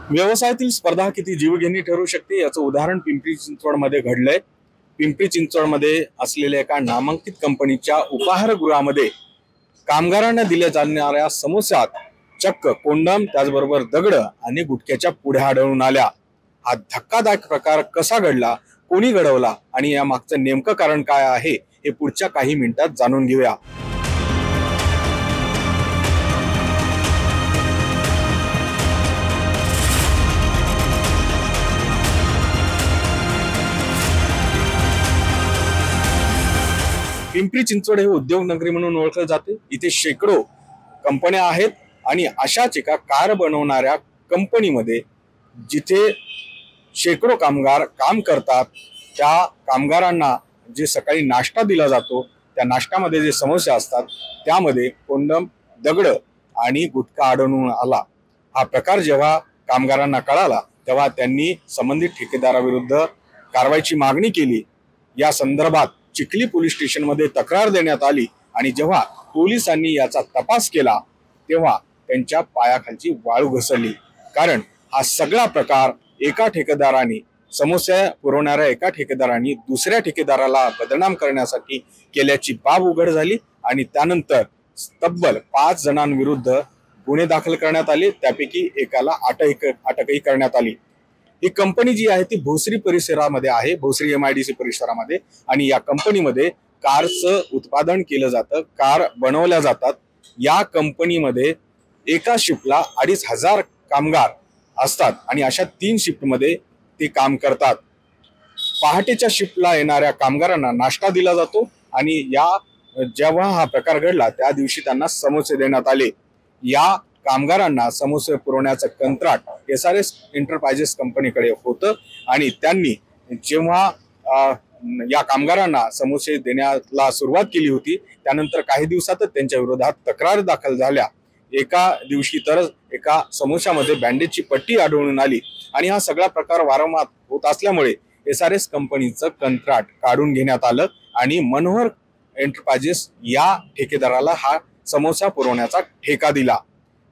व्यवसायातील स्पर्धा किती जीवघेणी ठरू शकते याचं उदाहरण पिंपरी चिंचवडमध्ये घडलंय। पिंपरी चिंचवडमध्ये असलेल्या एका नामांकित कंपनीच्या उपाहारगृहामध्ये कामगारांना दिल्या जाणाऱ्या समोस्यात चक्क कोंडम त्याचबरोबर दगड आणि गुटख्याच्या पुढ्या आढळून आल्या। हा धक्कादायक प्रकार कसा घडला, कोणी घडवला आणि या मागचं नेमकं कारण काय आहे हे पुढच्या काही मिनिटात जाणून घेऊया। पिंपरी चिंचवड हे उद्योग नगरी म्हणून ओळखले जाते। इथे शेकडो कंपन्या आहेत आणि अशाच एका कार बनवणाऱ्या कंपनीमध्ये जिथे शेकडो कामगार काम करतात, त्या कामगारांना जे सकाळी नाश्ता दिला जातो त्या नाश्त्यामध्ये जे समोसे असतात त्यामध्ये कोंडम, दगड आणि गुटखा आढळून आला। हा प्रकार जेव्हा कामगारांना कळाला तेव्हा त्यांनी संबंधित ठेकेदाराविरुद्ध कारवाईची मागणी केली। या संदर्भात चिखली पोलीस स्टेशनमध्ये तक्रार देण्यात आली आणि जेव्हा पोलिसांनी याचा तपास केला तेव्हा त्यांच्या पायाखालची वाळू घसरली। कारण हा सगळा प्रकार एका ठेकेदाराने समोसे पुरवणाऱ्या एका ठेकेदाराने दुसऱ्या ठेकेदाराला बदनाम करण्यासाठी केल्याची बाब उघड झाली आणि त्यानंतर तब्बल 5 जणांविरुद्ध गुन्हे दाखल करण्यात आले। त्यापैकी एकाला अटकही करण्यात आली। ही कंपनी जी आहे ती भोसरी परिसरामध्ये आहे, भोसरी MIDC परिसरामध्ये, आणि या कंपनीमध्ये कारचं उत्पादन केलं जातं, कार बनवल्या जातात। या कंपनीमध्ये एका शिफ्टला 2500 कामगार असतात आणि अशा 3 शिफ्टमध्ये ते काम करतात। पहाटेच्या शिफ्टला येणाऱ्या कामगारांना नाश्ता दिला जातो आणि जेव्हा हा प्रकार घडला त्या दिवशी त्यांना समोसे देण्यात आले। या कामगारांना समोसे पुरवण्याचं कंत्राट SRS एंटरप्राइजेस कंपनीकडे होतं आणि त्यांनी जेव्हा या कामगारांना समोसे देण्याला सुरुवात केली होती त्यानंतर काही दिवसातच त्यांच्या विरोधात तक्रार दाखल झाल्या। एका दिवशी तर एका समोस्यामध्ये बँडेजची पट्टी आढळून आली आणि हा सगळा प्रकार वारंवार होत असल्यामुळे SRS कंपनीचं कंत्राट काढून घेण्यात आलं आणि मनोहर एंटरप्राइजेस या ठेकेदाराला हा समोसा पुरवण्याचा ठेका दिला।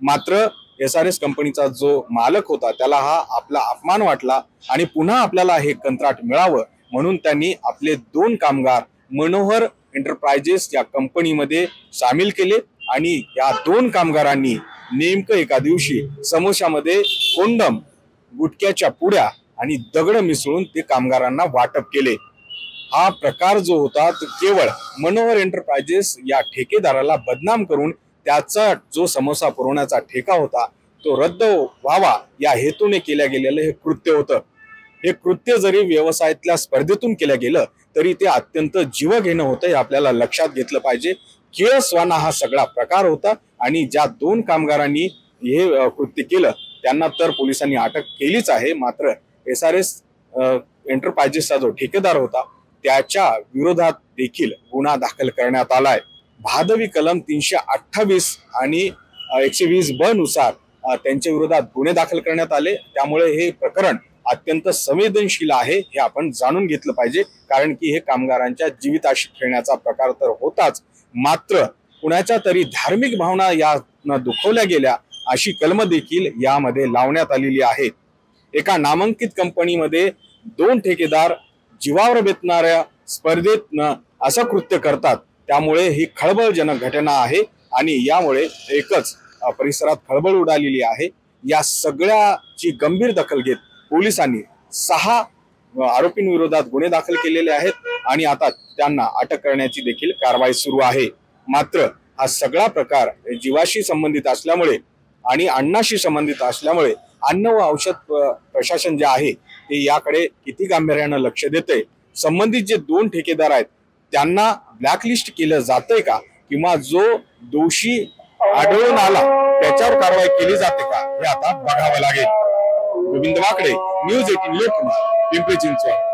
मात्र SRS कंपनीचा जो मालक होता त्याला हा आपला अपमान वाटला आणि पुन्हा आपल्याला हे कंत्राट मिळावं म्हणून त्यांनी आपले 2 कामगार मनोहर एंटरप्राइजेस या कंपनीमध्ये सामील केले आणि या 2 कामगारांनी नेमकं एका दिवशी समोस्यामध्ये कोंडम, गुटख्याच्या पुड्या आणि दगड मिसळून ते कामगारांना वाटप केले। हा प्रकार जो होता तो केवळ मनोहर एंटरप्राइजेस या ठेकेदाराला बदनाम करून त्याचा जो समोसा पुरवण्याचा ठेका होता तो रद्द व्हावा या हेतूने केल्या गेलेलं हे कृत्य होतं। हे कृत्य जरी व्यवसायातल्या स्पर्धेतून केलं गेलं तरी ते अत्यंत जीवघेणं होतं, हे आपल्याला लक्षात घेतलं पाहिजे। किळसवाना हा सगळा प्रकार होता आणि ज्या 2 कामगारांनी हे कृत्य केलं त्यांना तर पोलिसांनी अटक केलीच आहे, मात्र SRS एंटरप्राइजेसचा जो ठेकेदार होता त्याच्या विरोधात देखील गुन्हा दाखल करण्यात आलाय। भादवी कलम 328 आणि 120B नुसार त्यांच्या विरोधात गुन्हे दाखल करण्यात आले। त्यामुळे हे प्रकरण अत्यंत संवेदनशील आहे हे आपण जाणून घेतलं पाहिजे, कारण की हे कामगारांच्या जीविताशी खेळण्याचा प्रकार तर होताच, मात्र कुणाच्या तरी धार्मिक भावना या दुखवल्या गेल्या अशी कलम देखील यामध्ये लावण्यात आलेली आहे। एका नामांकित कंपनीमध्ये 2 ठेकेदार जीवावर बेतणाऱ्या स्पर्धेत असं कृत्य करतात, त्यामुळे ही खळबळजनक घटना आहे आणि यामुळे एकच परिसरात खळबळ उडालेली आहे। या सगळ्याची गंभीर दखल घेत पोलिसांनी 6 आरोपींविरोधात गुन्हे दाखल केलेले आहेत आणि आता त्यांना अटक करण्याची देखील कारवाई सुरू आहे। मात्र हा सगळा प्रकार जीवाशी संबंधित असल्यामुळे आणि अन्नाशी संबंधित असल्यामुळे अन्न व औषध प्रशासन जे आहे ते याकडे किती गांभीर्यानं लक्ष देते, संबंधित जे 2 ठेकेदार आहेत त्यांना ब्लॅकलिस्ट केलं जातंय का, किंवा जो दोषी आढळून आला त्याच्यावर कारवाई केली जाते का हे आता बघावं लागेल। गोविंद वाकडे, न्यूज 18 लोकमत, पिंपरी चिंचवड।